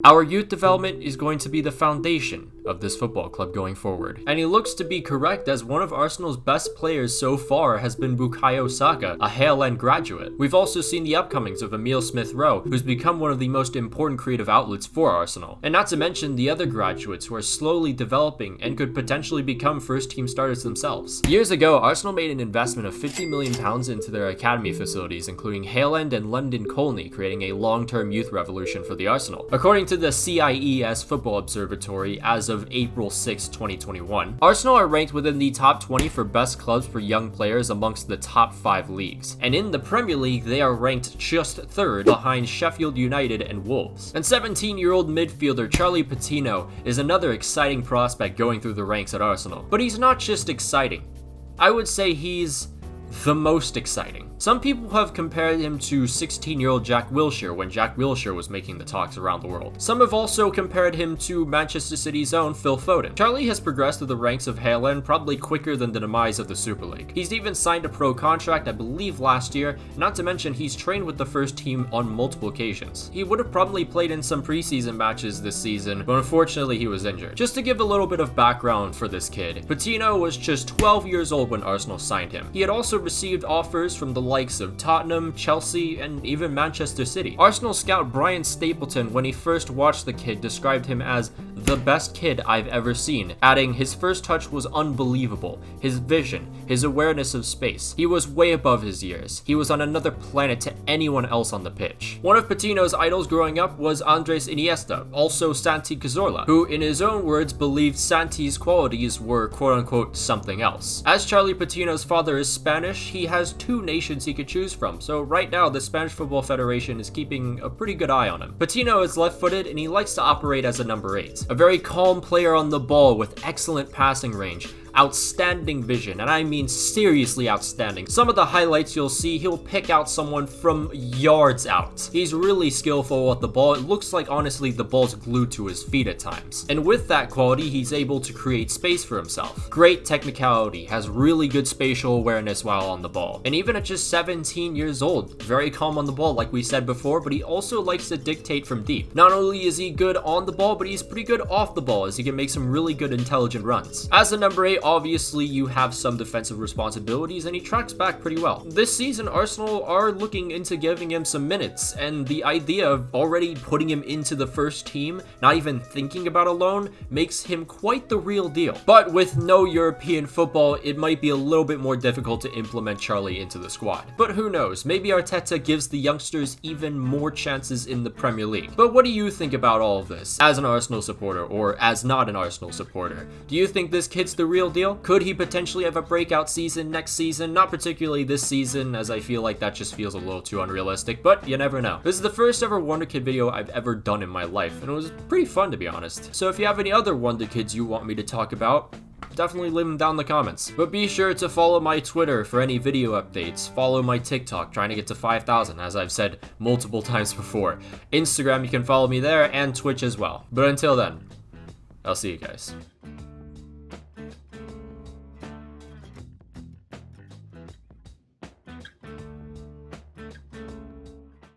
Our youth development is going to be the foundation of this football club going forward. And he looks to be correct, as one of Arsenal's best players so far has been Bukayo Saka, a Hale End graduate. We've also seen the upcomings of Emile Smith-Rowe, who's become one of the most important creative outlets for Arsenal. And not to mention the other graduates who are slowly developing and could potentially become first team starters themselves. Years ago, Arsenal made an investment of £50 million into their academy facilities, including Hale End and London Colney, creating a long-term youth revolution for the Arsenal. According to the CIES Football Observatory, as of April 6, 2021, Arsenal are ranked within the top 20 for best clubs for young players amongst the top 5 leagues. And in the Premier League, they are ranked just 3rd behind Sheffield United and Wolves. And 17-year-old midfielder Charlie Patino is another exciting prospect going through the ranks at Arsenal. But he's not just exciting. I would say he's the most exciting. Some people have compared him to 16-year-old Jack Wilshere when Jack Wilshere was making the talks around the world. Some have also compared him to Manchester City's own Phil Foden. Charlie has progressed through the ranks of Hale End probably quicker than the demise of the Super League. He's even signed a pro contract, I believe, last year, not to mention he's trained with the first team on multiple occasions. He would have probably played in some preseason matches this season, but unfortunately he was injured. Just to give a little bit of background for this kid, Patino was just 12 years old when Arsenal signed him. He had also received offers from the likes of Tottenham, Chelsea, and even Manchester City. Arsenal scout Brian Stapleton, when he first watched the kid, described him as the best kid I've ever seen, adding his first touch was unbelievable, his vision, his awareness of space. He was way above his years. He was on another planet to anyone else on the pitch. One of Patino's idols growing up was Andres Iniesta, also Santi Cazorla, who in his own words believed Santi's qualities were quote-unquote something else. As Charlie Patino's father is Spanish, he has 2 nations he could choose from, so right now the Spanish Football Federation is keeping a pretty good eye on him. Patino is left-footed and he likes to operate as a number 8. A very calm player on the ball with excellent passing range, outstanding vision, and I mean seriously outstanding. Some of the highlights you'll see, he'll pick out someone from yards out. He's really skillful with the ball. It looks like honestly the ball's glued to his feet at times. And with that quality, he's able to create space for himself. Great technicality, has really good spatial awareness while on the ball. And even at just 17 years old, very calm on the ball like we said before, but he also likes to dictate from deep. Not only is he good on the ball, but he's pretty good off the ball as he can make some really good intelligent runs. As a number 8, obviously you have some defensive responsibilities and he tracks back pretty well. This season, Arsenal are looking into giving him some minutes, and the idea of already putting him into the first team, not even thinking about a loan, makes him quite the real deal. But with no European football, it might be a little bit more difficult to implement Charlie into the squad. But who knows, maybe Arteta gives the youngsters even more chances in the Premier League. But what do you think about all of this, as an Arsenal supporter or as not an Arsenal supporter? Do you think this kid's the real deal? Could he potentially have a breakout season next season? Not particularly this season, as I feel like that just feels a little too unrealistic, but you never know. This is the first ever Wonderkid video I've ever done in my life, and it was pretty fun to be honest. So if you have any other Wonderkids you want me to talk about, definitely leave them down in the comments. But be sure to follow my Twitter for any video updates, follow my TikTok, trying to get to 5,000 as I've said multiple times before. Instagram, you can follow me there, and Twitch as well. But until then, I'll see you guys.